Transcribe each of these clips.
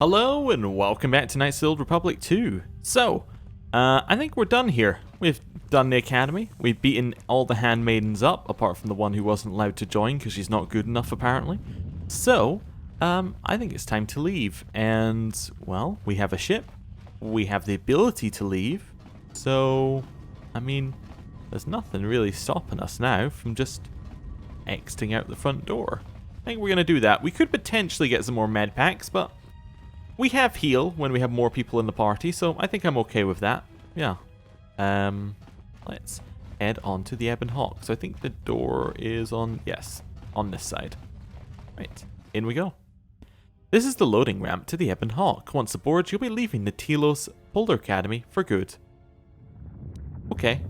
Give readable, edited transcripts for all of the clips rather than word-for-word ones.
Hello and welcome back to Knights of the Old Republic 2. So, I think we're done here. We've done the academy. We've beaten all the handmaidens up, apart from the one who wasn't allowed to join because she's not good enough apparently. So, I think it's time to leave. And, well, we have a ship. We have the ability to leave. So, I mean, there's nothing really stopping us now from just exiting out the front door. I think we're going to do that. We could potentially get some more med packs, but we have heal when we have more people in the party, so I think I'm okay with that. Yeah. Let's head on to the Ebon Hawk. So I think the door is on, yes, on this side. Right, in we go. This is the loading ramp to the Ebon Hawk. Once aboard, you'll be leaving the Telos Polar Academy for good. Okay.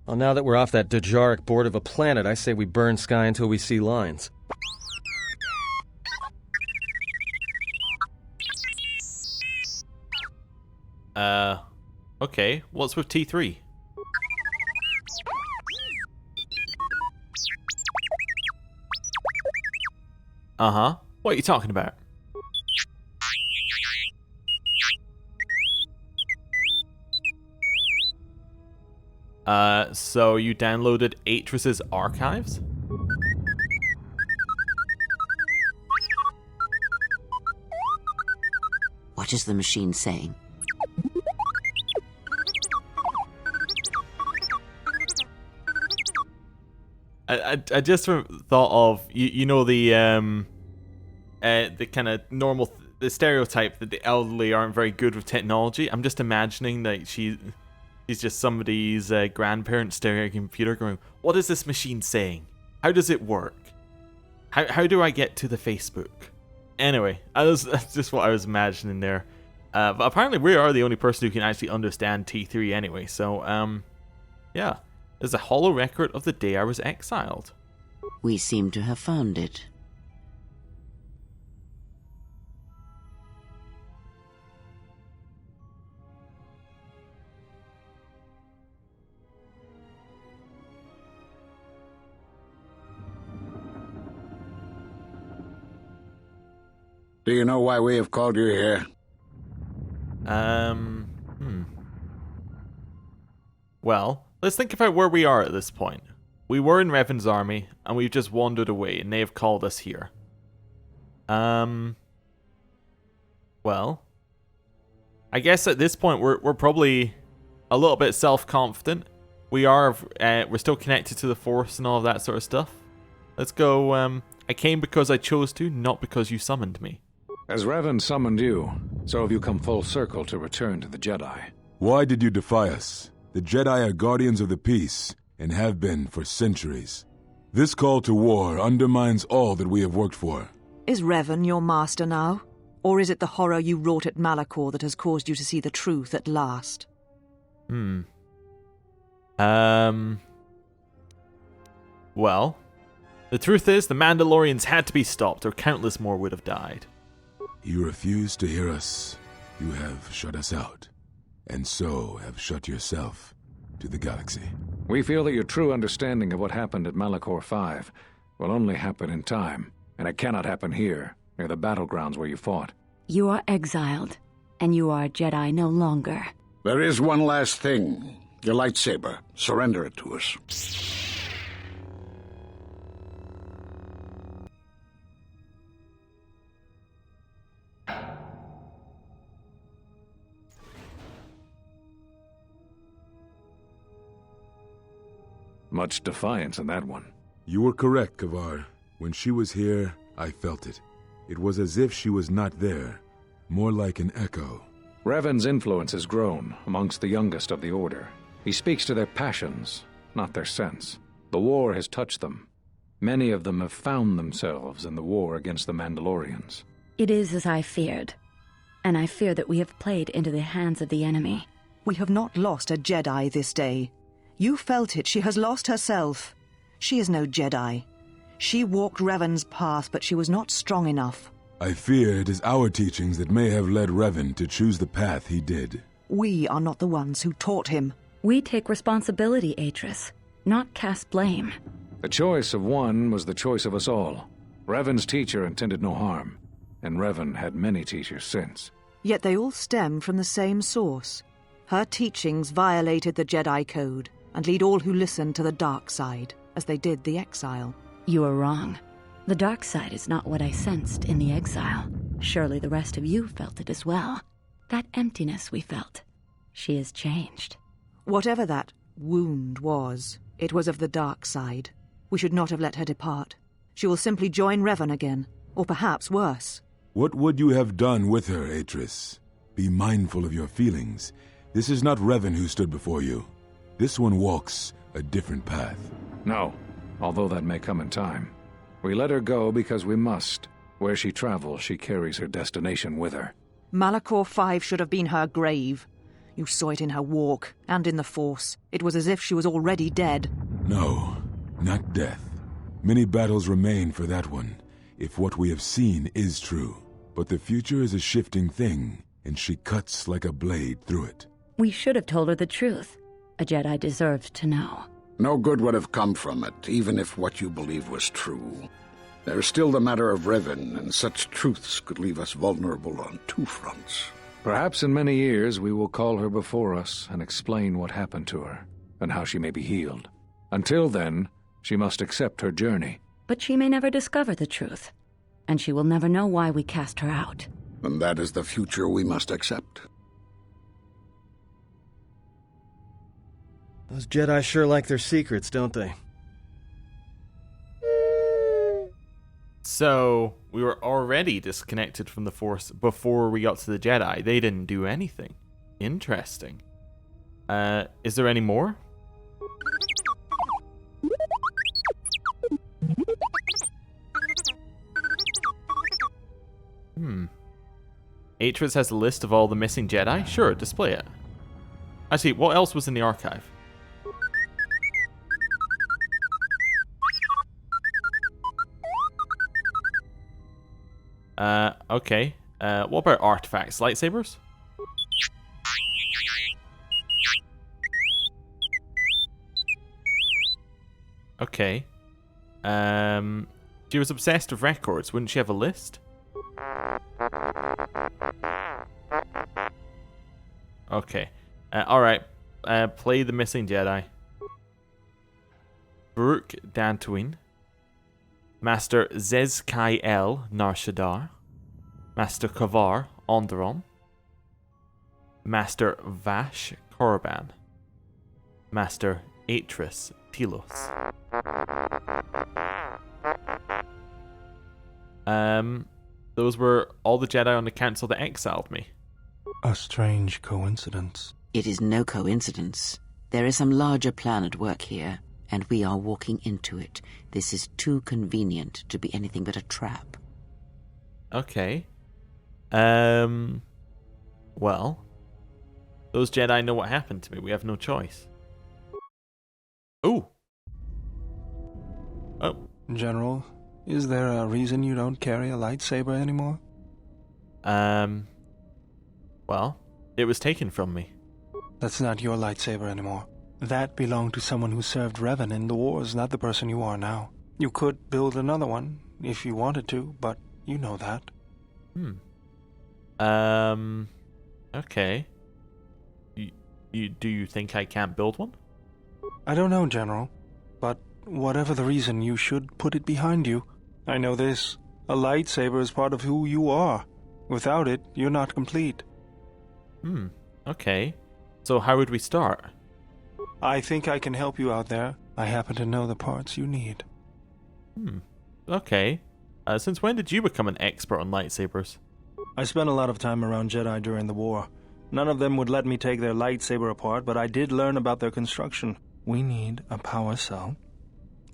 Well, now that we're off that Dajaric board of a planet, I say we burn sky until we see lines. Okay. What's with T3? Uh-huh. What are you talking about? So you downloaded Atris's archives? What is the machine saying? I just thought of you know the kind of normal the stereotype that the elderly aren't very good with technology. I'm just imagining that she's just somebody's grandparent staring at a computer going, what is this machine saying? How does it work? How do I get to the Facebook? Anyway, that's just what I was imagining there. But apparently we are the only person who can actually understand T3 anyway, so, yeah. There's a hollow record of the day I was exiled. We seem to have found it. Do you know why we have called you here? Well, let's think about where we are at this point. We were in Revan's army, and we've just wandered away, and they have called us here. Well, I guess at this point we're probably a little bit self-confident. We're still connected to the Force and all of that sort of stuff. Let's go. I came because I chose to, not because you summoned me. As Revan summoned you, so have you come full circle to return to the Jedi. Why did you defy us? The Jedi are guardians of the peace, and have been for centuries. This call to war undermines all that we have worked for. Is Revan your master now? Or is it the horror you wrought at Malachor that has caused you to see the truth at last? Well, the truth is the Mandalorians had to be stopped, or countless more would have died. You refuse to hear us. You have shut us out, and so have shut yourself to the galaxy. We feel that your true understanding of what happened at Malachor 5 will only happen in time, and it cannot happen here, near the battlegrounds where you fought. You are exiled, and you are a Jedi no longer. There is one last thing. Your lightsaber. Surrender it to us. Much defiance in that one. You were correct, Kavar. When she was here, I felt it. It was as if she was not there, more like an echo. Revan's influence has grown amongst the youngest of the Order. He speaks to their passions, not their sense. The war has touched them. Many of them have found themselves in the war against the Mandalorians. It is as I feared, and I fear that we have played into the hands of the enemy. We have not lost a Jedi this day. You felt it. She has lost herself. She is no Jedi. She walked Revan's path, but she was not strong enough. I fear it is our teachings that may have led Revan to choose the path he did. We are not the ones who taught him. We take responsibility, Atris, not cast blame. The choice of one was the choice of us all. Revan's teacher intended no harm, and Revan had many teachers since. Yet they all stem from the same source. Her teachings violated the Jedi Code and lead all who listen to the dark side, as they did the exile. You are wrong. The dark side is not what I sensed in the exile. Surely the rest of you felt it as well. That emptiness we felt. She has changed. Whatever that wound was, it was of the dark side. We should not have let her depart. She will simply join Revan again, or perhaps worse. What would you have done with her, Atris? Be mindful of your feelings. This is not Revan who stood before you. This one walks a different path. No, although that may come in time. We let her go because we must. Where she travels, she carries her destination with her. Malachor 5 should have been her grave. You saw it in her walk, and in the Force. It was as if she was already dead. No, not death. Many battles remain for that one, if what we have seen is true. But the future is a shifting thing, and she cuts like a blade through it. We should have told her the truth. A Jedi deserved to know. No good would have come from it, even if what you believe was true. There's still the matter of Revan, and such truths could leave us vulnerable on two fronts. Perhaps in many years we will call her before us and explain what happened to her, and how she may be healed. Until then, she must accept her journey. But she may never discover the truth, and she will never know why we cast her out. And that is the future we must accept. Those Jedi sure like their secrets, don't they? So, we were already disconnected from the Force before we got to the Jedi. They didn't do anything. Interesting. Is there any more? Atris has a list of all the missing Jedi? Sure, display it. Actually, what else was in the archive? Okay. What about artifacts? Lightsabers? Okay. She was obsessed with records. Wouldn't she have a list? Okay. Alright. Play the missing Jedi. Baruch Dantooine. Master Zez-Kai-El Narshadar. Master Kavar Onderon. Master Vash Korriban. Master Atris Telos. Those were all the Jedi on the council that exiled me. A strange coincidence. It is no coincidence. There is some larger plan at work here, and we are walking into it. This is too convenient to be anything but a trap. Okay. Well, those Jedi know what happened to me. We have no choice. Ooh. Oh. General, is there a reason you don't carry a lightsaber anymore? Well, it was taken from me. That's not your lightsaber anymore. That belonged to someone who served Revan in the wars, not the person you are now. You could build another one, if you wanted to, but you know that. Okay. Do you think I can't build one? I don't know, General, but whatever the reason, you should put it behind you. I know this. A lightsaber is part of who you are. Without it, you're not complete. Okay. So how would we start? I think I can help you out there. I happen to know the parts you need. Okay. Since when did you become an expert on lightsabers? I spent a lot of time around Jedi during the war. None of them would let me take their lightsaber apart, but I did learn about their construction. We need a power cell,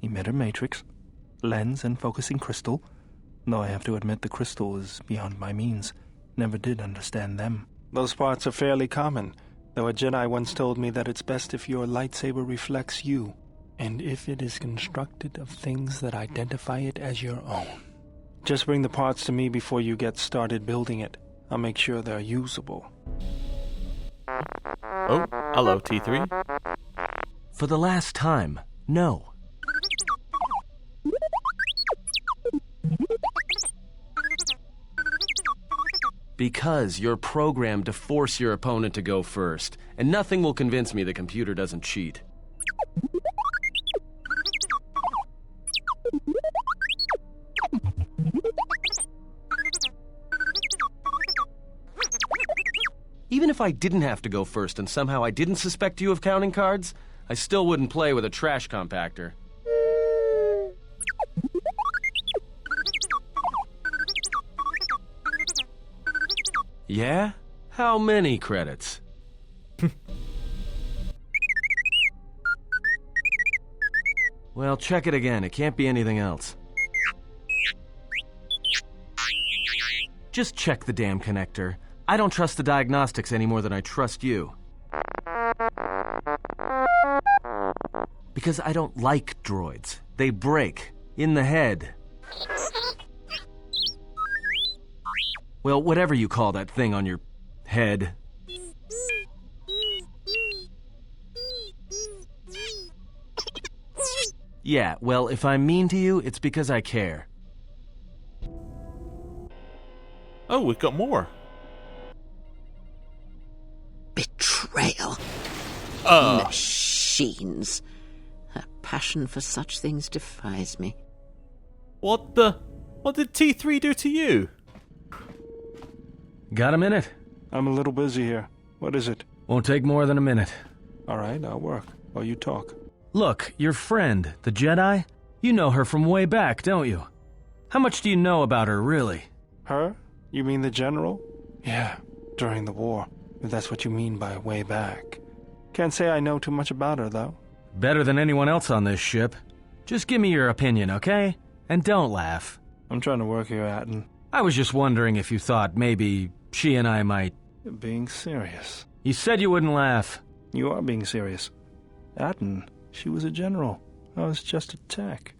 emitter matrix, lens and focusing crystal, though I have to admit the crystal is beyond my means. Never did understand them. Those parts are fairly common, though a Jedi once told me that it's best if your lightsaber reflects you. And if it is constructed of things that identify it as your own. Just bring the parts to me before you get started building it. I'll make sure they're usable. Oh, hello, T3. For the last time, no. Because you're programmed to force your opponent to go first, and nothing will convince me the computer doesn't cheat. Even if I didn't have to go first and somehow I didn't suspect you of counting cards, I still wouldn't play with a trash compactor. Yeah? How many credits? Well, check it again. It can't be anything else. Just check the damn connector. I don't trust the diagnostics any more than I trust you. Because I don't like droids. They break. In the head. Well, whatever you call that thing on your head. Yeah, well, if I'm mean to you, it's because I care. Oh, we've got more. Betrayal. Machines. Her passion for such things defies me. What did T3 do to you? Got a minute? I'm a little busy here. What is it? Won't take more than a minute. All right, I'll work while you talk. Look, your friend, the Jedi, you know her from way back, don't you? How much do you know about her, really? Her? You mean the general? Yeah, during the war. If that's what you mean by way back. Can't say I know too much about her, though. Better than anyone else on this ship. Just give me your opinion, okay? And don't laugh. I'm trying to work here, Atten. I was just wondering if you thought maybe she and I might... You're being serious. You said you wouldn't laugh. You are being serious. Atten, she was a general. I was just a tech.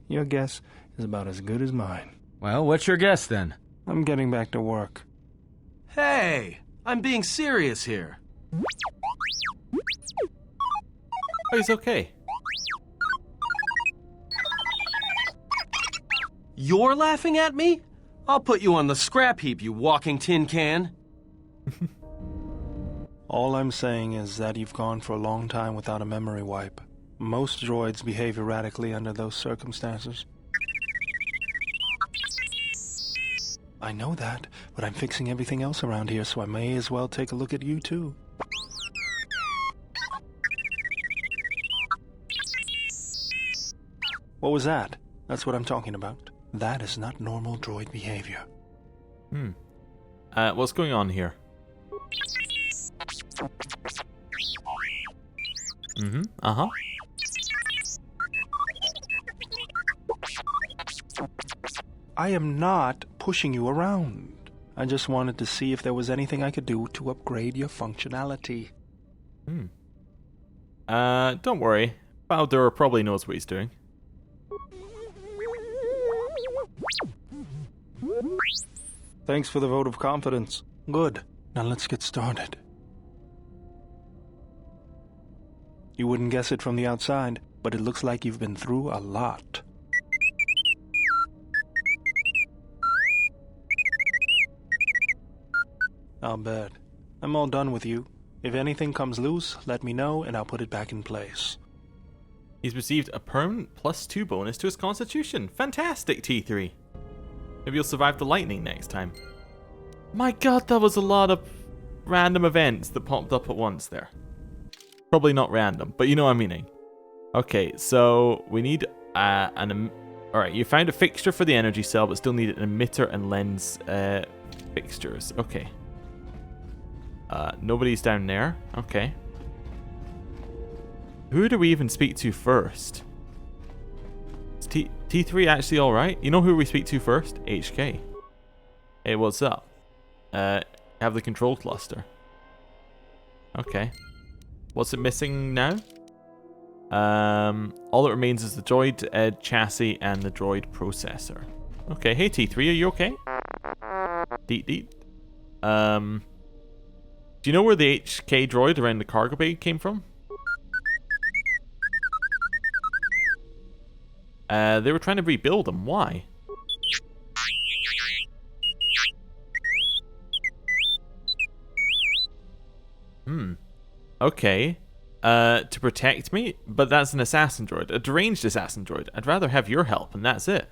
Your guess is about as good as mine. Well, what's your guess, then? I'm getting back to work. Hey! I'm being serious here. Oh, he's okay. You're laughing at me? I'll put you on the scrap heap, you walking tin can. All I'm saying is that you've gone for a long time without a memory wipe. Most droids behave erratically under those circumstances. I know that, but I'm fixing everything else around here, so I may as well take a look at you, too. What was that? That's what I'm talking about. That is not normal droid behavior. What's going on here? Uh-huh. I am not pushing you around. I just wanted to see if there was anything I could do to upgrade your functionality. Don't worry. Bowder probably knows what he's doing. Thanks for the vote of confidence. Good. Now let's get started. You wouldn't guess it from the outside, but it looks like you've been through a lot. I'll bet. I'm all done with you. If anything comes loose, let me know and I'll put it back in place. He's received a permanent +2 bonus to his constitution. Fantastic, T3. Maybe you'll survive the lightning next time. My god, that was a lot of random events that popped up at once there. Probably not random, but you know what I'm meaning. Okay, so we need alright, you found a fixture for the energy cell, but still need an emitter and lens fixtures. Okay. Nobody's down there. Okay. Who do we even speak to first? Is T3 actually alright? You know who we speak to first? HK. Hey, what's up? Have the control cluster. Okay. What's it missing now? All that remains is the droid chassis and the droid processor. Okay, hey T3, are you okay? Deet deet. Do you know where the HK droid around the cargo bay came from? They were trying to rebuild them. Why? Okay. To protect me? But that's an assassin droid. A deranged assassin droid. I'd rather have your help, and that's it.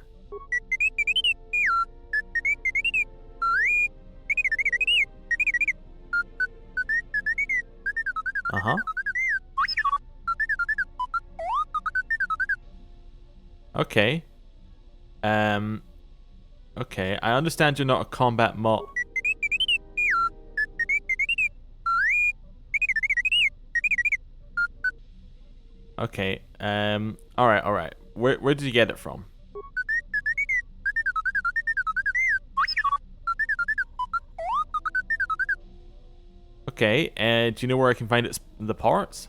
Uh-huh. Okay. Okay, I understand you're not a combat mod. Okay, alright. Where did you get it from? Okay, do you know where I can find the parts?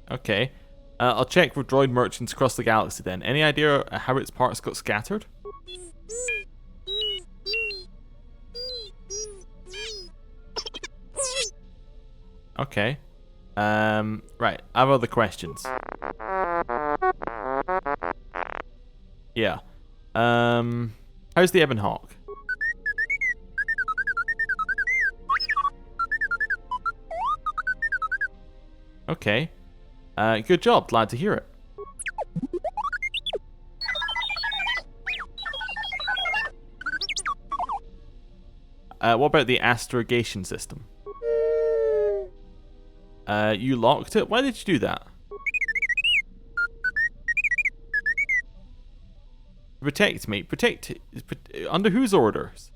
Okay, I'll check with droid merchants across the galaxy then. Any idea how its parts got scattered? Okay. Right, I have other questions. Yeah. How's the Ebon Hawk? Okay. Good job, glad to hear it. What about the astrogation system? You locked it? Why did you do that? Protect me. Under whose orders?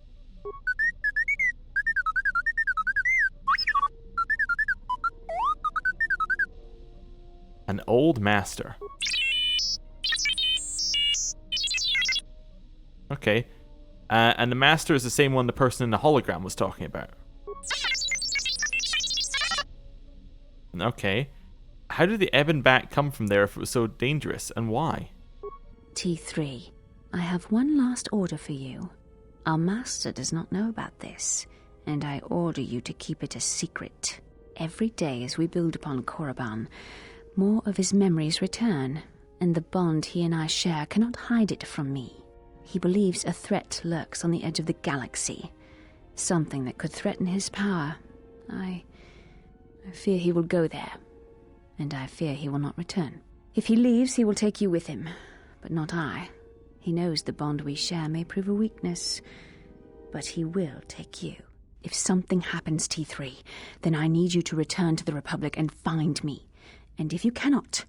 An old master. Okay. And the master is the same one the person in the hologram was talking about. Okay. How did the ebon bat come from there if it was so dangerous, and why? T3, I have one last order for you. Our master does not know about this, and I order you to keep it a secret. Every day as we build upon Korriban, more of his memories return, and the bond he and I share cannot hide it from me. He believes a threat lurks on the edge of the galaxy, something that could threaten his power. I fear he will go there, and I fear he will not return. If he leaves, he will take you with him, but not I. He knows the bond we share may prove a weakness, but he will take you. If something happens, T3, then I need you to return to the Republic and find me. And if you cannot,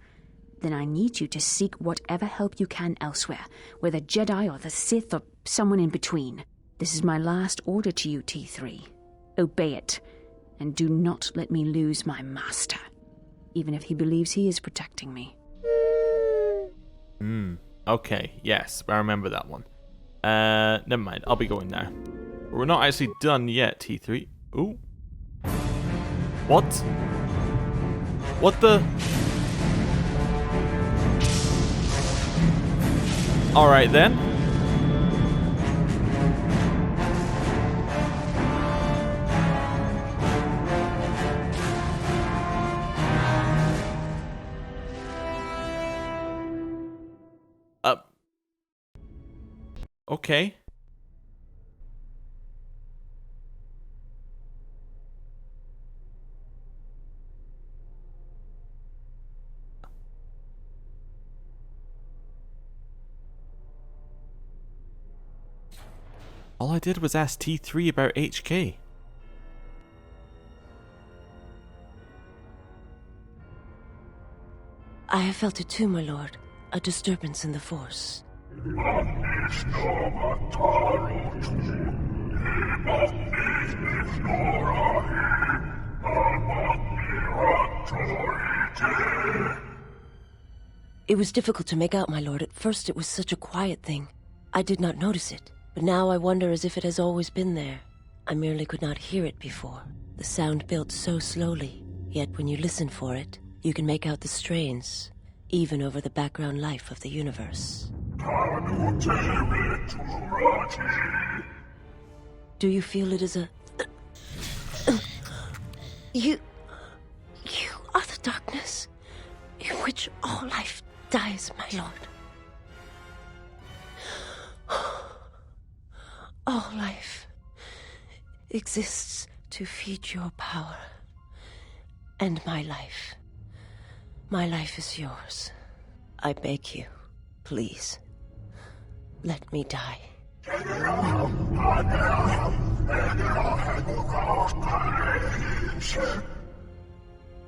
then I need you to seek whatever help you can elsewhere, whether Jedi or the Sith or someone in between. This is my last order to you, T3. Obey it, and do not let me lose my master, even if he believes he is protecting me. Okay, yes, I remember that one. Never mind, I'll be going now. We're not actually done yet, T3. Ooh. What? What the? Alright then. Okay. All I did was ask T3 about HK. I have felt it too, my lord. A disturbance in the Force. It was difficult to make out, my lord. At first it was such a quiet thing. I did not notice it, but now I wonder as if it has always been there. I merely could not hear it before. The sound built so slowly, yet when you listen for it, you can make out the strains, even over the background life of the universe. Do you feel it is a... You are the darkness in which all life dies, my lord. All life exists to feed your power. And my life is yours. I beg you, please, let me die.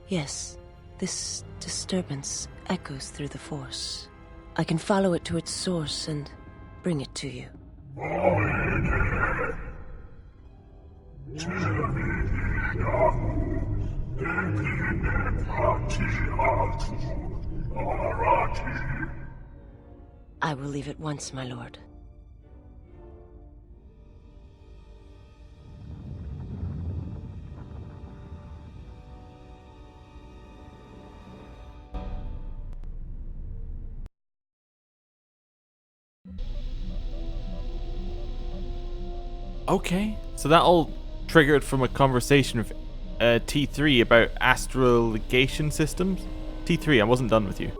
Yes, this disturbance echoes through the Force. I can follow it to its source and bring it to you. I will leave at once, my lord. Okay, so that all triggered from a conversation with T3 about astrogation systems. T3, I wasn't done with you.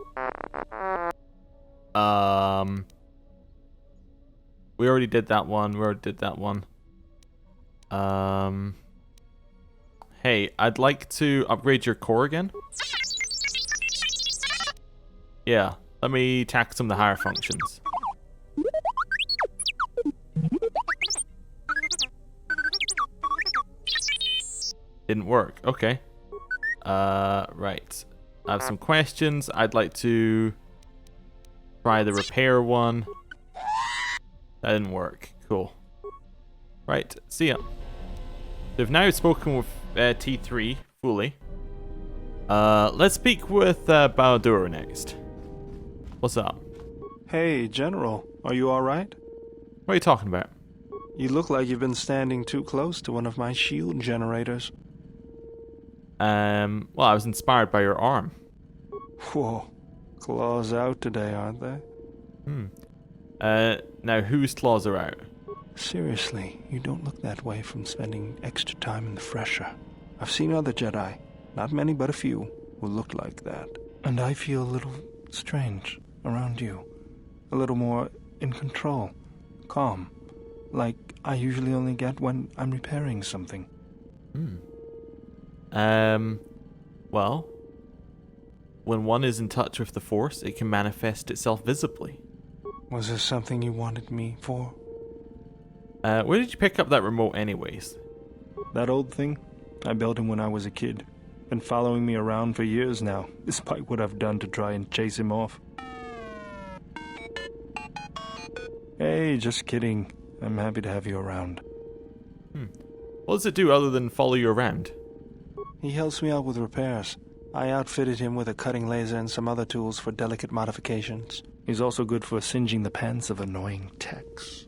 We already did that one. Hey, I'd like to upgrade your core again. Yeah, let me tackle some of the higher functions. Didn't work. Okay. Right. I have some questions. I'd like to try the repair one. That didn't work. Cool. Right. See ya. We've now spoken with T3 fully. Let's speak with Baldur next. What's up? Hey, General. Are you alright? What are you talking about? You look like you've been standing too close to one of my shield generators. Well, I was inspired by your arm. Whoa. Claws out today, aren't they? Now whose claws are out? Seriously, you don't look that way from spending extra time in the fresher. I've seen other Jedi, not many but a few, who look like that. And I feel a little strange around you. A little more in control. Calm. Like I usually only get when I'm repairing something. Well, when one is in touch with the Force, it can manifest itself visibly. Was there something you wanted me for? Where did you pick up that remote anyways? That old thing? I built him when I was a kid. Been following me around for years now, despite what I've done to try and chase him off. Hey, just kidding. I'm happy to have you around. What does it do other than follow you around? He helps me out with repairs. I outfitted him with a cutting laser and some other tools for delicate modifications. He's also good for singeing the pants of annoying techs.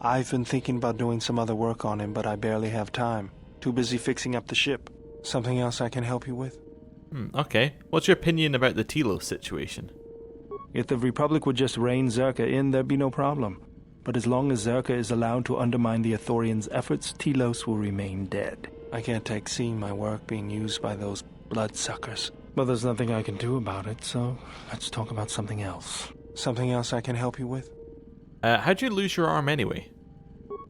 I've been thinking about doing some other work on him, but I barely have time. Too busy fixing up the ship. Something else I can help you with? Okay. What's your opinion about the Telos situation? If the Republic would just rein Zerka in, there'd be no problem. But as long as Zerka is allowed to undermine the Ithorians' efforts, Telos will remain dead. I can't take seeing my work being used by those bloodsuckers. But there's nothing I can do about it, so let's talk about something else. Something else I can help you with? How'd you lose your arm anyway?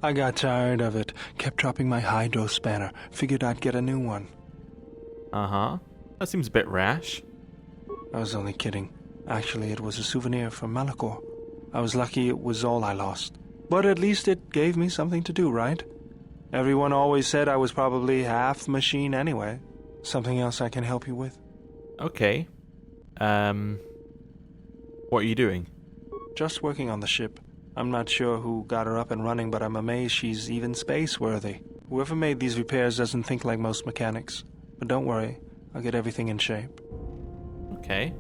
I got tired of it. Kept dropping my hydro spanner. Figured I'd get a new one. Uh-huh. That seems a bit rash. I was only kidding. Actually, it was a souvenir from Malachor. I was lucky it was all I lost. But at least it gave me something to do, right? Everyone always said I was probably half machine anyway. Something else I can help you with? Okay. What are you doing? Just working on the ship. I'm not sure who got her up and running, but I'm amazed she's even space-worthy. Whoever made these repairs doesn't think like most mechanics. But don't worry, I'll get everything in shape. Okay.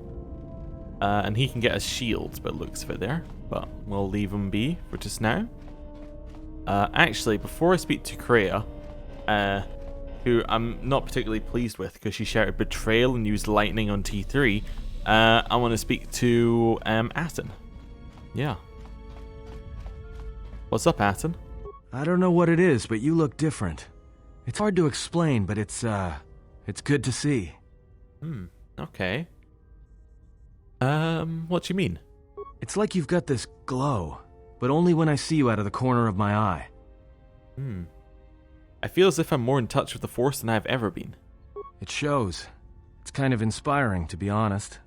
And he can get us shields by the looks of it there. But we'll leave him be for just now. Actually, before I speak to Kreia, who I'm not particularly pleased with because she shouted betrayal and used lightning on T3, I want to speak to Atten. Yeah. What's up, Atten? I don't know what it is, but you look different. It's hard to explain, but it's good to see. Okay. What do you mean? It's like you've got this glow, but only when I see you out of the corner of my eye. I feel as if I'm more in touch with the Force than I've ever been. It shows. It's kind of inspiring, to be honest.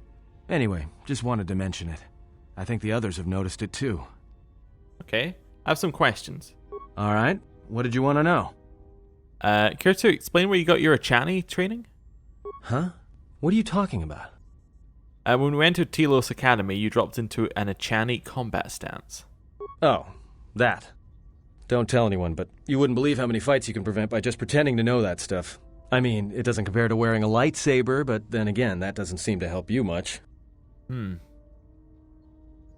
Anyway, just wanted to mention it. I think the others have noticed it too. Okay, I have some questions. Alright, what did you want to know? Care to explain where you got your Achani training? Huh? What are you talking about? When we entered Telos Academy, you dropped into an Achani combat stance. Oh, that. Don't tell anyone, but you wouldn't believe how many fights you can prevent by just pretending to know that stuff. I mean, it doesn't compare to wearing a lightsaber, but then again, that doesn't seem to help you much. I'm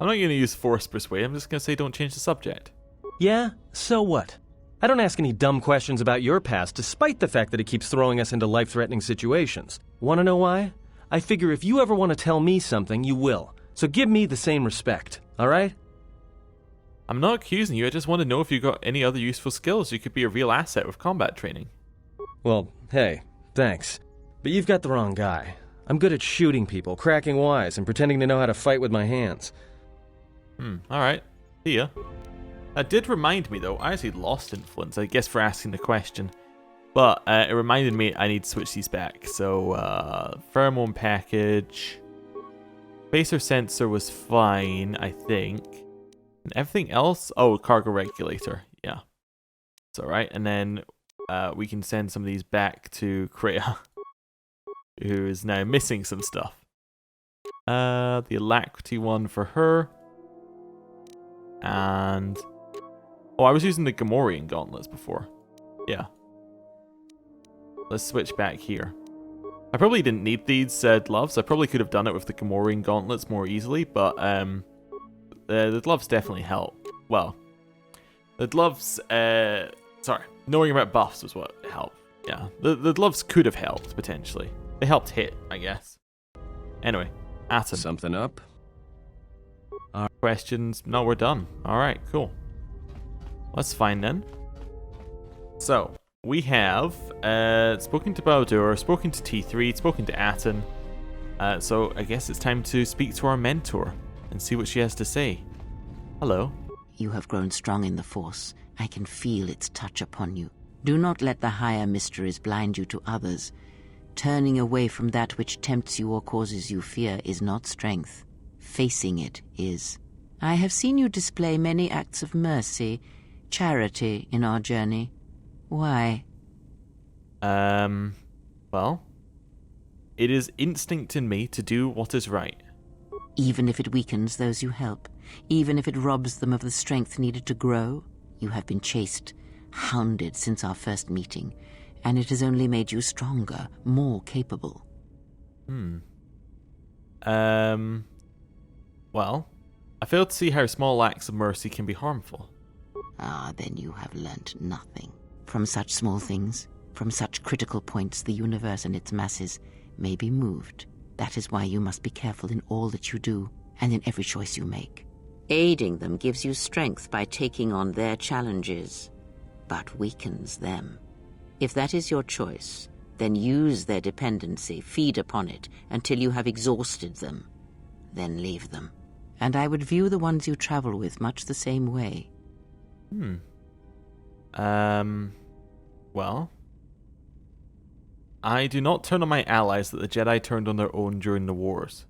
not going to use Force Persuade, I'm just going to say don't change the subject. Yeah? So what? I don't ask any dumb questions about your past, despite the fact that it keeps throwing us into life-threatening situations. Want to know why? I figure if you ever want to tell me something, you will. So give me the same respect, alright? I'm not accusing you, I just want to know if you got any other useful skills you could be a real asset with combat training. Well, hey, thanks. But you've got the wrong guy. I'm good at shooting people, cracking wise, and pretending to know how to fight with my hands. Alright. See ya. That did remind me though, I actually lost influence, I guess for asking the question. But it reminded me I need to switch these back. So, pheromone package. Spacer sensor was fine, I think. And everything else? Oh, cargo regulator. Yeah. It's alright. And then we can send some of these back to Kreia, who is now missing some stuff. The alacrity one for her. And... oh, I was using the Gamorrean gauntlets before. Yeah. Let's switch back here. I probably didn't need these gloves. I probably could have done it with the Gamorrean gauntlets more easily, but the gloves definitely help. Well, the gloves... sorry, knowing about buffs was what helped. Yeah, the gloves could have helped, potentially. They helped hit, I guess. Anyway, Atten. Something up? Questions? No, we're done. Alright, cool. That's fine then. So, we have spoken to Baldur, spoken to T3, spoken to Atten. So, I guess it's time to speak to our mentor and see what she has to say. Hello. You have grown strong in the Force. I can feel its touch upon you. Do not let the higher mysteries blind you to others. Turning away from that which tempts you or causes you fear is not strength. Facing it is. I have seen you display many acts of mercy, charity in our journey. Why? Well, it is instinct in me to do what is right. Even if it weakens those you help, even if it robs them of the strength needed to grow, you have been chased, hounded since our first meeting, and it has only made you stronger, more capable. Well, I fail to see how small acts of mercy can be harmful. Ah, then you have learnt nothing. From such small things, from such critical points, the universe and its masses may be moved. That is why you must be careful in all that you do, and in every choice you make. Aiding them gives you strength by taking on their challenges, but weakens them. If that is your choice, then use their dependency, feed upon it, until you have exhausted them. Then leave them. And I would view the ones you travel with much the same way. Well, I do not turn on my allies that the Jedi turned on their own during the wars.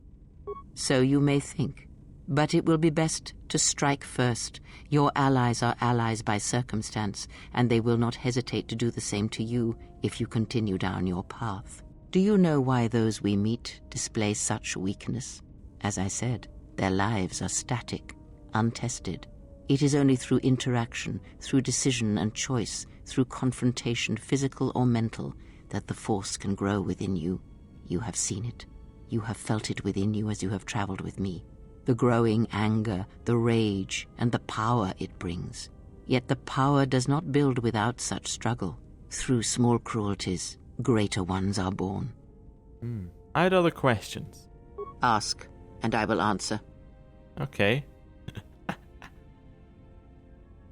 So you may think, but it will be best to strike first. Your allies are allies by circumstance, and they will not hesitate to do the same to you if you continue down your path. Do you know why those we meet display such weakness? As I said, their lives are static, untested. It is only through interaction, through decision and choice, through confrontation, physical or mental, that the Force can grow within you. You have seen it. You have felt it within you as you have traveled with me. The growing anger, the rage, and the power it brings. Yet the power does not build without such struggle. Through small cruelties, greater ones are born. I had other questions. Ask, and I will answer. Okay.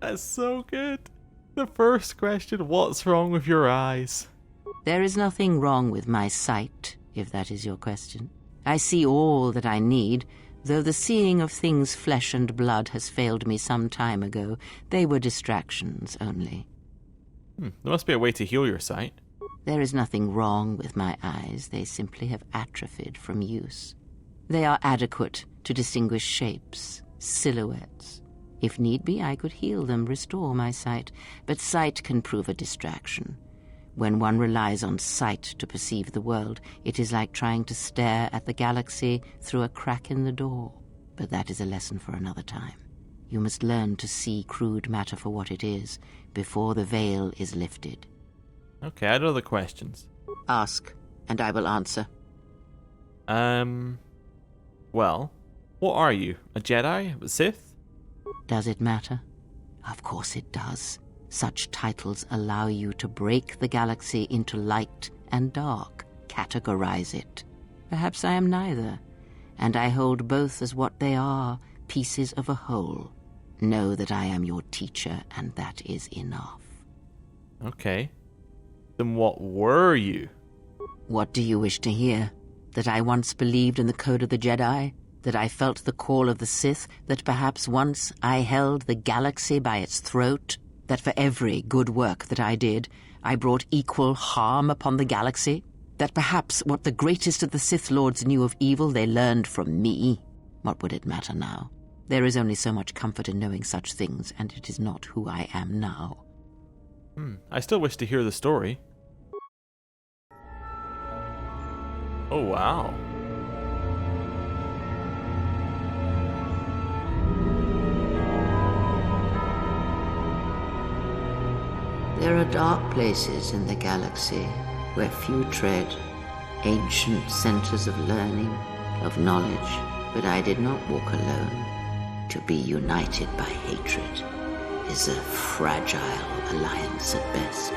That's so good. The first question, what's wrong with your eyes? There is nothing wrong with my sight, if that is your question. I see all that I need, though the seeing of things flesh and blood has failed me some time ago. They were distractions only. There must be a way to heal your sight. There is nothing wrong with my eyes. They simply have atrophied from use. They are adequate to distinguish shapes, silhouettes. If need be, I could heal them, restore my sight. But sight can prove a distraction. When one relies on sight to perceive the world, it is like trying to stare at the galaxy through a crack in the door. But that is a lesson for another time. You must learn to see crude matter for what it is, before the veil is lifted. Okay, I had other questions. Ask, and I will answer. Well, what are you? A Jedi? A Sith? Does it matter? Of course it does. Such titles allow you to break the galaxy into light and dark, categorize it. Perhaps I am neither, and I hold both as what they are, pieces of a whole. Know that I am your teacher, and that is enough. Okay. Then what were you? What do you wish to hear? That I once believed in the code of the Jedi? That I felt the call of the Sith? That perhaps once I held the galaxy by its throat? That for every good work that I did, I brought equal harm upon the galaxy? That perhaps what the greatest of the Sith Lords knew of evil they learned from me? What would it matter now? There is only so much comfort in knowing such things, and it is not who I am now. I still wish to hear the story. Oh, wow. There are dark places in the galaxy where few tread, ancient centers of learning, of knowledge, but I did not walk alone. To be united by hatred is a fragile alliance at best.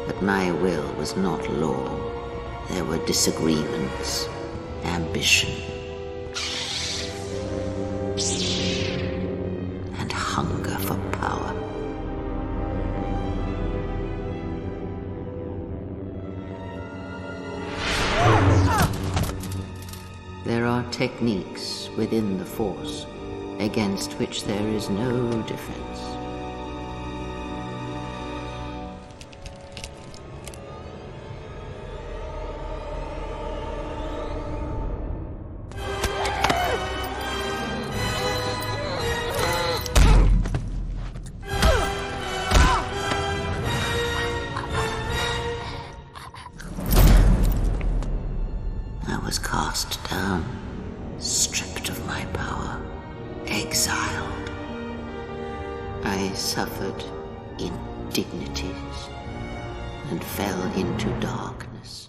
But my will was not law. There were disagreements, ambition, and hunger for power. There are techniques within the Force against which there is no defense. I was cast down, stripped of my power, exiled. I suffered indignities and fell into darkness.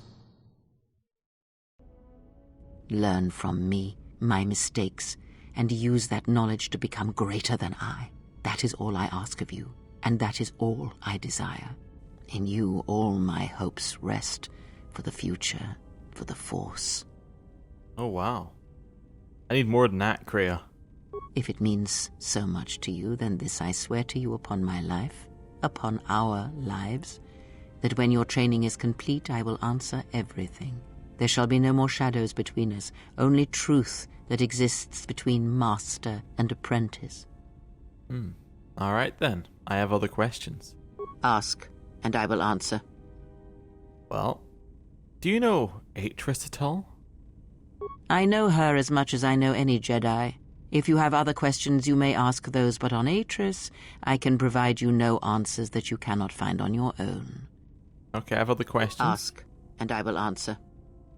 Learn from me my mistakes and use that knowledge to become greater than I. That is all I ask of you, and that is all I desire. In you all my hopes rest for the future, for the Force. Oh, wow. I need more than that, Kreia. If it means so much to you, then this I swear to you upon my life, upon our lives, that when your training is complete, I will answer everything. There shall be no more shadows between us, only truth that exists between master and apprentice. All right, then. I have other questions. Ask, and I will answer. Well, do you know Atris at all? I know her as much as I know any Jedi. If you have other questions, you may ask those, but on Atris, I can provide you no answers that you cannot find on your own. Okay, I have other questions. Ask, and I will answer.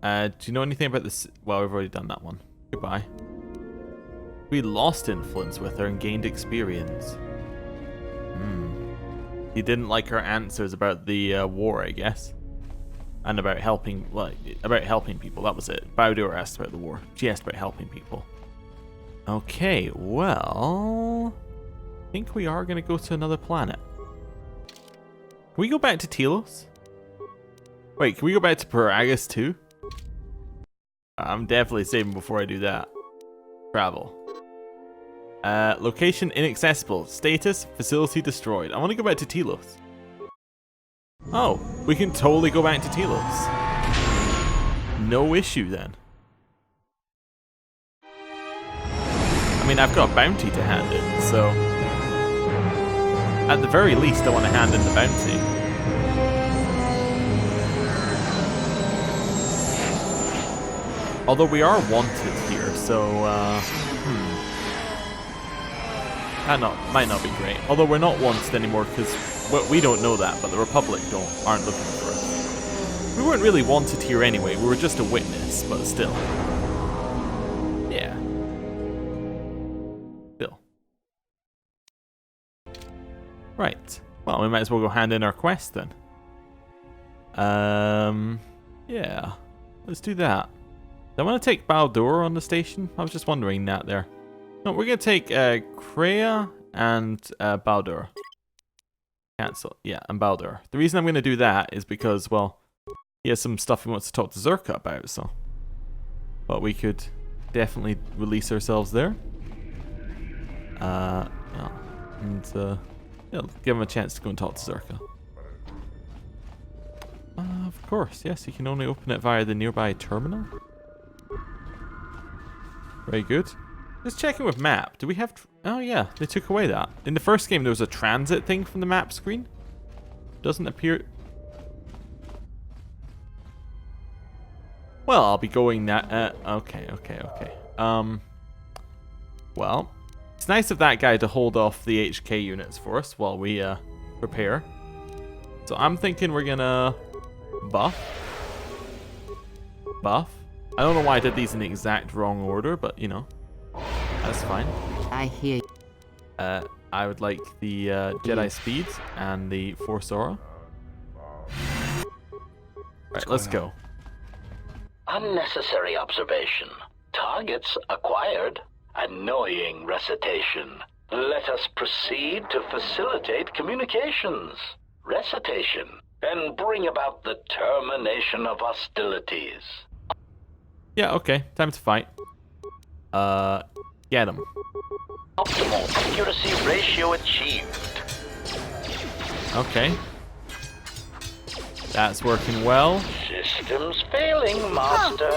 Do you know anything about this? Well, we've already done that one. Goodbye. We lost influence with her and gained experience. He didn't like her answers about the war, I guess. And about helping, people, that was it. Baldur asked about the war. She asked about helping people. Okay, well... I think we are going to go to another planet. Can we go back to Telos? Wait, can we go back to Paragus too? I'm definitely saving before I do that. Travel. Location inaccessible. Status, facility destroyed. I want to go back to Telos. Oh, we can totally go back to Telos. No issue then. I mean, I've got a bounty to hand in, so... At the very least, I want to hand in the bounty. Although we are wanted here, so... That might not be great. Although we're not wanted anymore because we don't know that, but the Republic aren't looking for us. We weren't really wanted here anyway. We were just a witness, but still. Yeah. Still. Right. Well, we might as well go hand in our quest then. Yeah. Let's do that. Do I want to take Baldur on the station? I was just wondering that there. No, we're going to take Kreia and Baldur. Cancel. Yeah, and Baldur. The reason I'm going to do that is because, well, he has some stuff he wants to talk to Zerka about, so. But we could definitely release ourselves there. Yeah. And, yeah, give him a chance to go and talk to Zerka. Of course, yes, you can only open it via the nearby terminal. Very good. Just checking with map. Do we have... Oh yeah, they took away that. In the first game, there was a transit thing from the map screen. Doesn't appear... Well, I'll be going that... Okay. Well, it's nice of that guy to hold off the HK units for us while we prepare. So I'm thinking we're gonna... Buff. I don't know why I did these in the exact wrong order, but, you know. That's fine. I hear you. I would like the Jedi Speed and the Force Aura. Right, let's go. Unnecessary observation. Targets acquired. Annoying recitation. Let us proceed to facilitate communications. Recitation. And bring about the termination of hostilities. Yeah, okay. Time to fight. Get him. Optimal accuracy ratio achieved. Okay. That's working well. Systems failing, Master.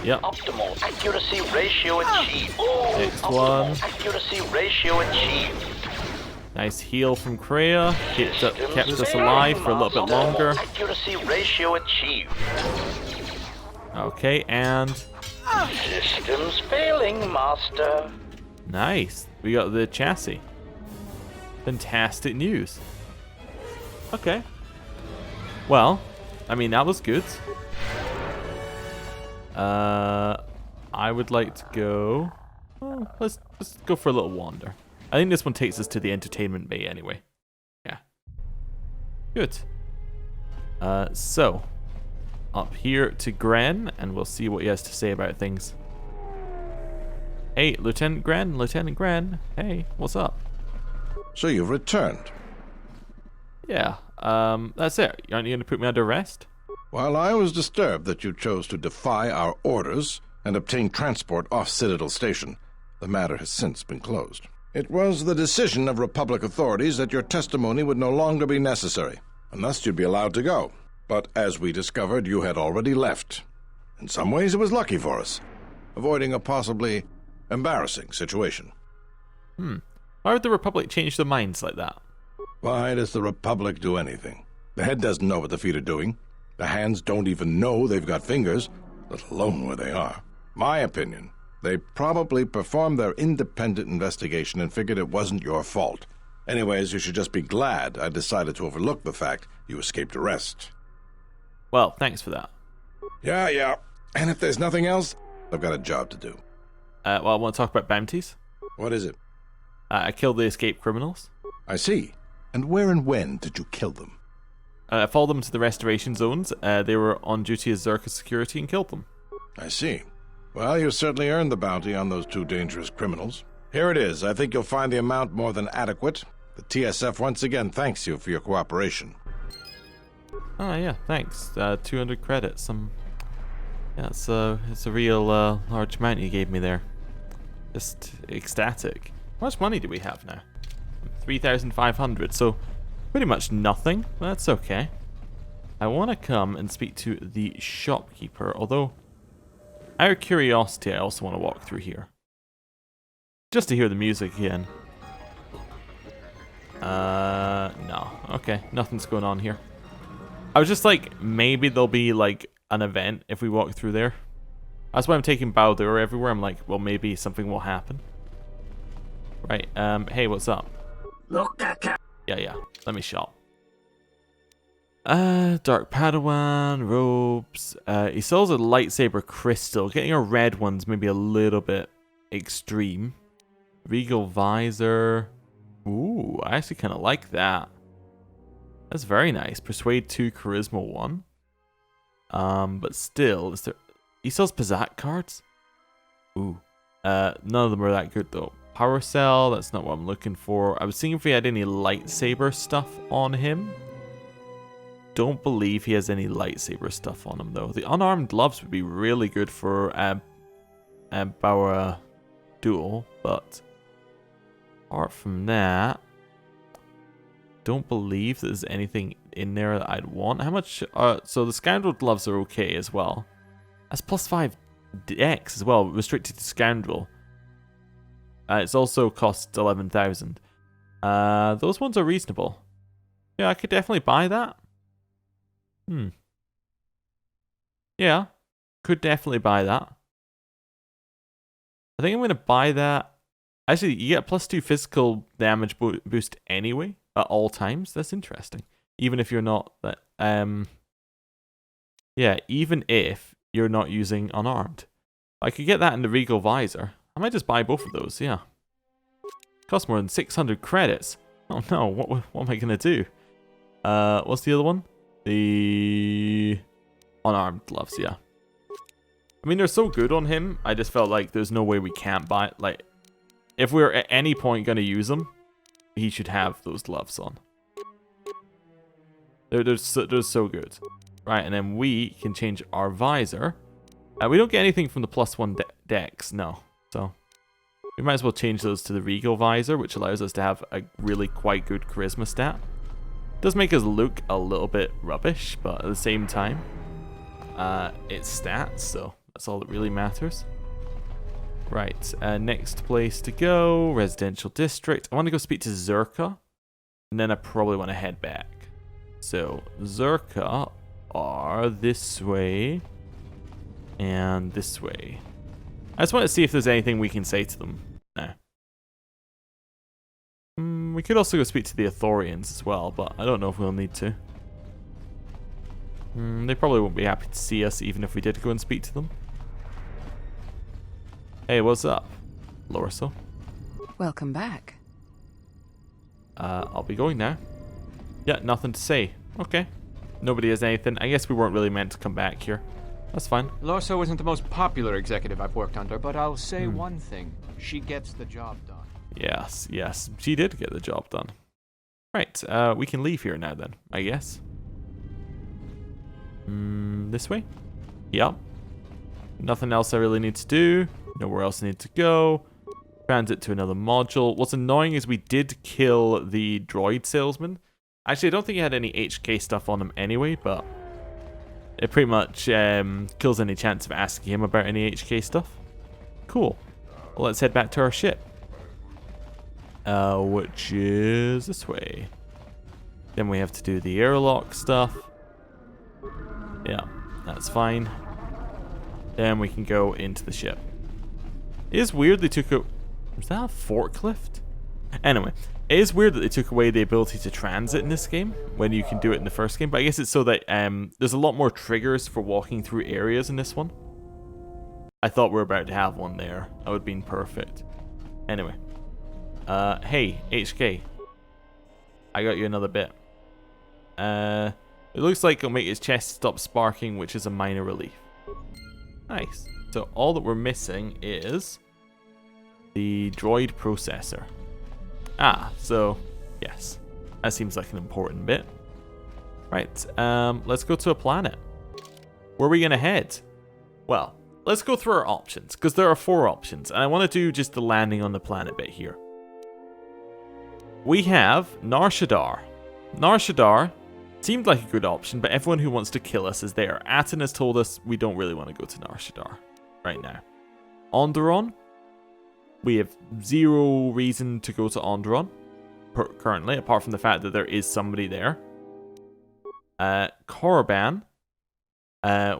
Yep. Optimal accuracy ratio achieved. Next one. Accuracy ratio achieved. Nice heal from Kreia. Kept us alive for a little bit longer. Accuracy ratio achieved. Okay, and... Systems failing, Master. Nice. We got the chassis. Fantastic news. Okay. Well, I mean, that was good. I would like to go... Well, let's go for a little wander. I think this one takes us to the entertainment bay anyway. Yeah. Good. So... Up here to Gren, and we'll see what he has to say about things. Hey, Lieutenant Gren. Hey, what's up? So you've returned? Yeah, that's it. Aren't you going to put me under arrest? While I was disturbed that you chose to defy our orders and obtain transport off Citadel Station, the matter has since been closed. It was the decision of Republic authorities that your testimony would no longer be necessary, and thus you'd be allowed to go. But as we discovered, you had already left. In some ways, it was lucky for us, avoiding a possibly embarrassing situation. Why would the Republic change their minds like that? Why does the Republic do anything? The head doesn't know what the feet are doing. The hands don't even know they've got fingers, let alone where they are. My opinion, they probably performed their independent investigation and figured it wasn't your fault. Anyways, you should just be glad I decided to overlook the fact you escaped arrest. Well, thanks for that. Yeah. And if there's nothing else, I've got a job to do. Well, I want to talk about bounties. What is it? I killed the escaped criminals. I see. And where and when did you kill them? I followed them to the restoration zones. They were on duty as Zerka's security and killed them. I see. Well, you certainly earned the bounty on those 2 dangerous criminals. Here it is. I think you'll find the amount more than adequate. The TSF once again thanks you for your cooperation. Oh yeah, thanks. 200 credits. Yeah, it's a real large amount you gave me there. Just ecstatic. How much money do we have now? 3,500. So pretty much nothing. That's okay. I want to come and speak to the shopkeeper. Although, out of curiosity, I also want to walk through here. Just to hear the music again. No. Okay, nothing's going on here. I was just like, maybe there'll be like an event if we walk through there. That's why I'm taking Baldur everywhere. I'm like, well, maybe something will happen. Right, hey, what's up? Look at Yeah, let me shop. Dark Padawan, robes. He sells a lightsaber crystal. Getting a red one's maybe a little bit extreme. Regal visor. Ooh, I actually kind of like that. That's very nice. Persuade 2, Charisma 1. But still, is there... He sells Pizzat cards? Ooh. None of them are that good though. Power Cell, that's not what I'm looking for. I was seeing if he had any lightsaber stuff on him. Don't believe he has any lightsaber stuff on him though. The unarmed gloves would be really good for Bauer Duel, but apart from that, don't believe there's anything in there that I'd want. How much? So the Scoundrel gloves are okay as well. That's +5 dex as well, restricted to Scoundrel. It's also cost 11,000. Those ones are reasonable. Yeah, I could definitely buy that. Yeah, could definitely buy that. I think I'm going to buy that. Actually, you get a +2 physical damage boost anyway, at all times. That's interesting. Even if you're not... yeah, even if you're not using unarmed. I could get that in the Regal Visor. I might just buy both of those, yeah. Cost more than 600 credits. Oh no, what am I going to do? What's the other one? The unarmed gloves, yeah. I mean, they're so good on him, I just felt like there's no way we can't buy it. Like, if we're at any point going to use them, he should have those gloves on. They're so good. Right, and then we can change our visor. We don't get anything from the +1 dex, no. So, we might as well change those to the Regal visor, which allows us to have a really quite good charisma stat. Does make us look a little bit rubbish, but at the same time, it's stats, so that's all that really matters. Right, next place to go, residential district. I want to go speak to Zerka, and then I probably want to head back. So, Zerka are this way and this way. I just want to see if there's anything we can say to them now. We could also go speak to the Ithorians as well, but I don't know if we'll need to. They probably won't be happy to see us even if we did go and speak to them. Hey, what's up, Lorso? Welcome back. I'll be going now. Yeah, nothing to say. Okay. Nobody has anything. I guess we weren't really meant to come back here. That's fine. Lorso isn't the most popular executive I've worked under, but I'll say one thing. She gets the job done. Yes. She did get the job done. Right, we can leave here now then, I guess. This way? Yep. Nothing else I really need to do. Nowhere else I need to go. Transit to another module. What's annoying is we did kill the droid salesman. Actually, I don't think he had any HK stuff on him anyway, but it pretty much kills any chance of asking him about any HK stuff. Cool. Well, let's head back to our ship. Which is this way. Then we have to do the airlock stuff. Yeah, that's fine. Then we can go into the ship. It is weird they took a... Was that a forklift? Anyway, it is weird that they took away the ability to transit in this game when you can do it in the first game, but I guess it's so that there's a lot more triggers for walking through areas in this one. I thought we were about to have one there. That would have been perfect. Anyway. Hey, HK. I got you another bit. It looks like it'll make his chest stop sparking, which is a minor relief. Nice. So all that we're missing is the droid processor. Ah, so yes. That seems like an important bit. Right, let's go to a planet. Where are we gonna head? Well, let's go through our options, because there are 4 options, and I want to do just the landing on the planet bit here. We have Nar Shaddaa. Nar Shaddaa seemed like a good option, but everyone who wants to kill us is there. Aten has told us we don't really want to go to Nar Shaddaa right now. Onderon, we have 0 reason to go to Onderon currently, apart from the fact that there is somebody there. Korriban,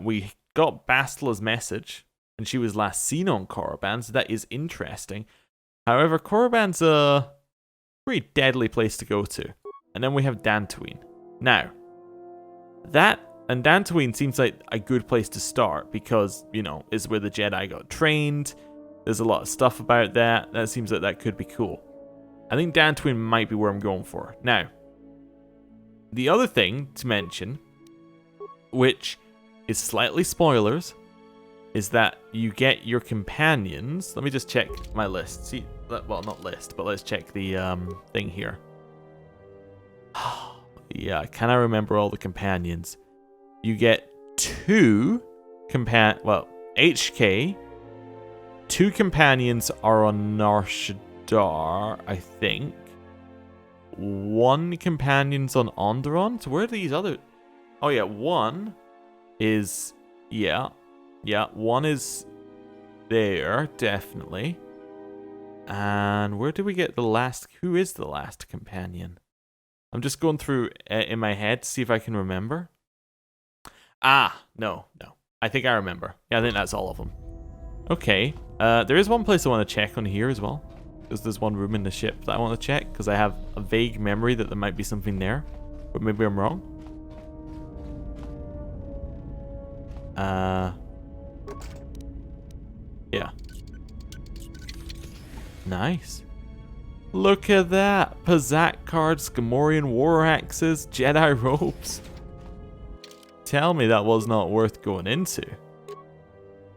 we got Bastla's message, and she was last seen on Korriban, so that is interesting. However, Korriban's a pretty deadly place to go to. And then we have Dantooine. Now, Dantooine seems like a good place to start because, you know, is where the Jedi got trained. There's a lot of stuff about that. That seems like that could be cool. I think Dantooine might be where I'm going for. Now, the other thing to mention, which is slightly spoilers, is that you get your companions. Let me just check my list. See, well, not list, but let's check the thing here. Yeah, can I remember all the companions? You get 2 HK. 2 companions are on Nar Shaddaa, I think. 1 companion's on Onderon. So where are these other? Oh yeah, 1 is yeah, 1 is there definitely. And where do we get the last? Who is the last companion? I'm just going through in my head to see if I can remember. Ah, no. I think I remember. Yeah, I think that's all of them. Okay. There is one place I want to check on here as well. Because there's one room in the ship that I want to check. Because I have a vague memory that there might be something there. But maybe I'm wrong. Yeah. Nice. Look at that. Pazaak cards, Gamorrean war axes, Jedi robes. Tell me that was not worth going into.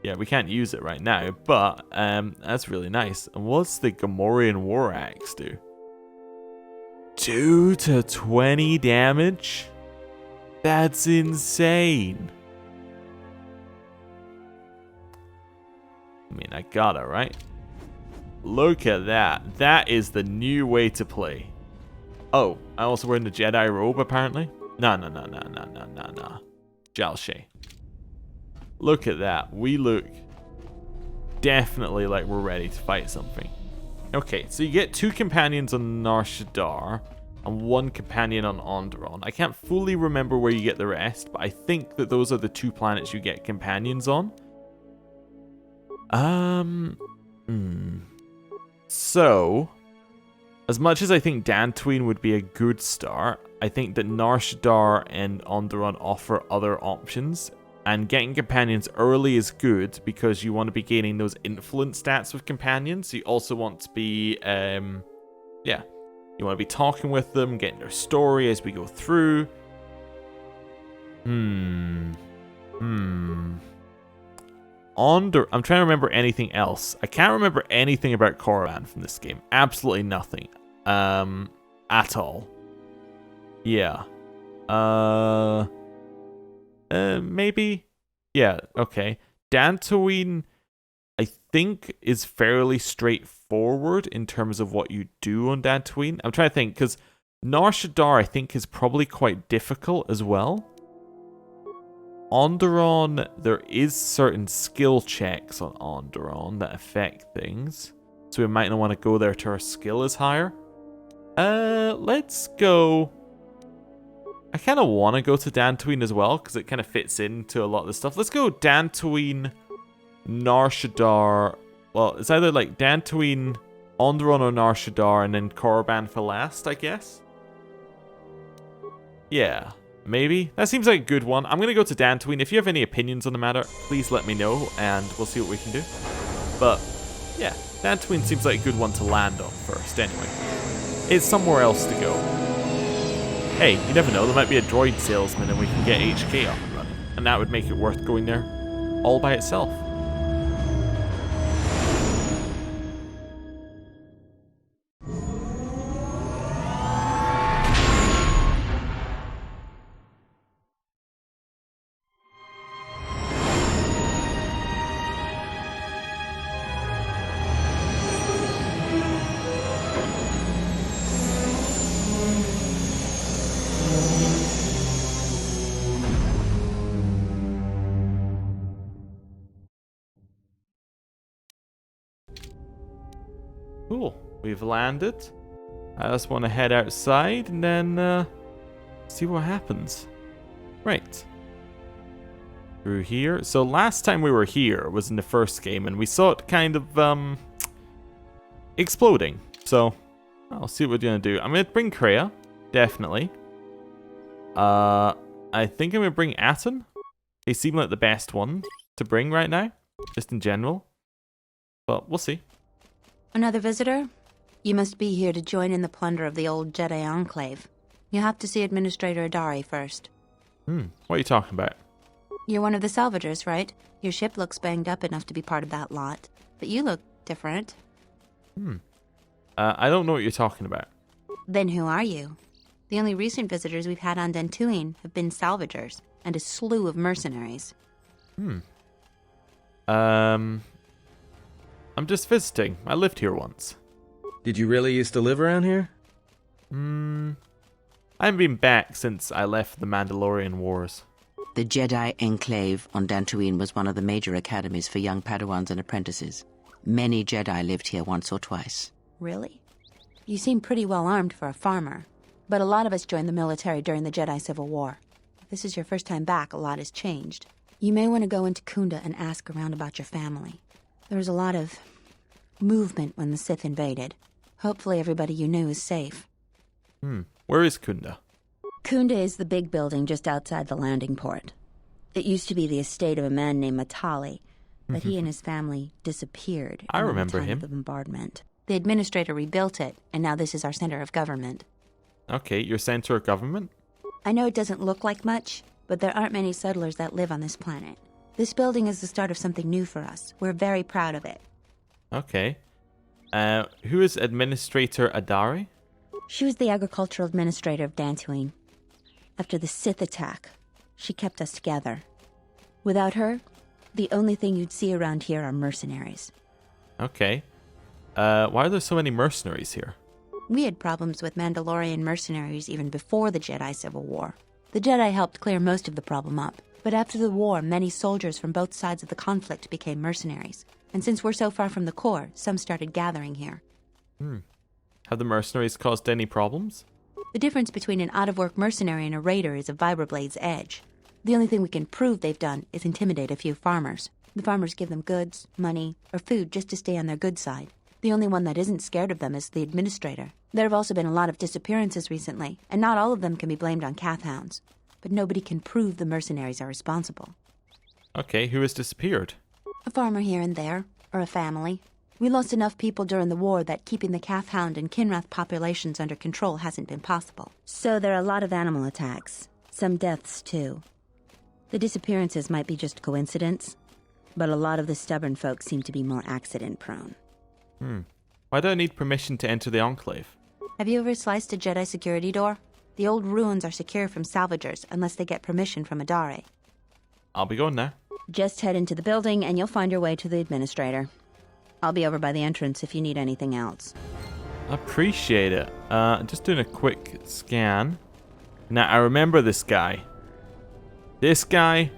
Yeah, we can't use it right now, but that's really nice. And what's the Gamorrean war axe do? 2 to 20 damage? That's insane. I mean, I got it, right? Look at that. That is the new way to play. Oh, I also wearing the Jedi robe, apparently? No. Jalshay. Look at that. We look definitely like we're ready to fight something. Okay, so you get 2 companions on Nar Shaddaa and 1 companion on Onderon. I can't fully remember where you get the rest, but I think that those are the 2 planets you get companions on. So, as much as I think Dantooine would be a good start, I think that Nar Shaddaa and Onderon offer other options. And getting companions early is good because you want to be gaining those influence stats with companions. You also want to be, you want to be talking with them, getting their story as we go through. I'm trying to remember anything else. I can't remember anything about Korriban from this game. Absolutely nothing. At all. Yeah. Maybe? Yeah, okay. Dantooine, I think, is fairly straightforward in terms of what you do on Dantooine. I'm trying to think, because Nar Shaddaa, I think, is probably quite difficult as well. Onderon, there is certain skill checks on Onderon that affect things. So we might not want to go there till our skill is higher. Let's go... I kind of want to go to Dantooine as well, because it kind of fits into a lot of the stuff. Let's go Dantooine, Nar Shaddaa. Well, it's either like Dantooine, Onderon, or Nar Shaddaa, and then Korriban for last, I guess. Yeah, maybe. That seems like a good one. I'm going to go to Dantooine. If you have any opinions on the matter, please let me know, and we'll see what we can do. But, yeah, Dantooine seems like a good one to land on first, anyway. It's somewhere else to go. Hey, you never know, there might be a droid salesman and we can get HK up and running. And that would make it worth going there all by itself. Cool, we've landed. I just want to head outside and then see what happens. Right. Through here. So last time we were here was in the first game and we saw it kind of exploding. So I'll see what we're going to do. I'm going to bring Kreia, definitely. I think I'm going to bring Atten. They seem like the best one to bring right now, just in general. But we'll see. Another visitor? You must be here to join in the plunder of the old Jedi Enclave. You have to see Administrator Adari first. What are you talking about? You're one of the salvagers, right? Your ship looks banged up enough to be part of that lot. But you look different. I don't know what you're talking about. Then who are you? The only recent visitors we've had on Dantooine have been salvagers, and a slew of mercenaries. I'm just visiting. I lived here once. Did you really used to live around here? I haven't been back since I left the Mandalorian Wars. The Jedi Enclave on Dantooine was one of the major academies for young Padawans and apprentices. Many Jedi lived here once or twice. Really? You seem pretty well armed for a farmer. But a lot of us joined the military during the Jedi Civil War. If this is your first time back, a lot has changed. You may want to go into Kunda and ask around about your family. There was a lot of movement when the Sith invaded. Hopefully everybody you knew is safe. Where is Kunda? Kunda is the big building just outside the landing port. It used to be the estate of a man named Matali, but he and his family disappeared I remember the time him. of the bombardment. The administrator rebuilt it, and now this is our center of government. Okay, your center of government? I know it doesn't look like much, but there aren't many settlers that live on this planet. This building is the start of something new for us. We're very proud of it. Okay. Who is Administrator Adari? She was the agricultural administrator of Dantooine. After the Sith attack, she kept us together. Without her, the only thing you'd see around here are mercenaries. Okay. Why are there so many mercenaries here? We had problems with Mandalorian mercenaries even before the Jedi Civil War. The Jedi helped clear most of the problem up, but after the war, many soldiers from both sides of the conflict became mercenaries. And since we're so far from the core, some started gathering here. Have the mercenaries caused any problems? The difference between an out-of-work mercenary and a raider is a vibroblade's edge. The only thing we can prove they've done is intimidate a few farmers. The farmers give them goods, money, or food just to stay on their good side. The only one that isn't scared of them is the administrator. There have also been a lot of disappearances recently, and not all of them can be blamed on Kathhounds. But nobody can prove the mercenaries are responsible. Okay, who has disappeared? A farmer here and there, or a family. We lost enough people during the war that keeping the Kathhound and Kinrath populations under control hasn't been possible. So there are a lot of animal attacks. Some deaths, too. The disappearances might be just coincidence, but a lot of the stubborn folks seem to be more accident-prone. Why do I need permission to enter the Enclave? Have you ever sliced a Jedi security door? The old ruins are secure from salvagers unless they get permission from Adare. I'll be going now. Just head into the building and you'll find your way to the administrator. I'll be over by the entrance if you need anything else. Appreciate it. Just doing a quick scan. Now, I remember this guy. This guy,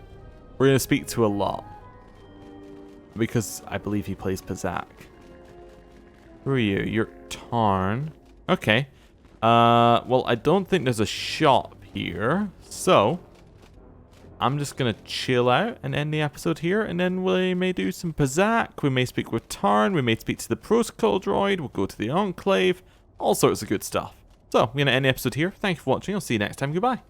we're going to speak to a lot. Because I believe he plays Pazak. Who are you? You're Tarn. Okay. Well, I don't think there's a shop here. So, I'm just going to chill out and end the episode here. And then we may do some Pazak. We may speak with Tarn. We may speak to the protocol droid. We'll go to the Enclave. All sorts of good stuff. So, I'm going to end the episode here. Thank you for watching. I'll see you next time. Goodbye.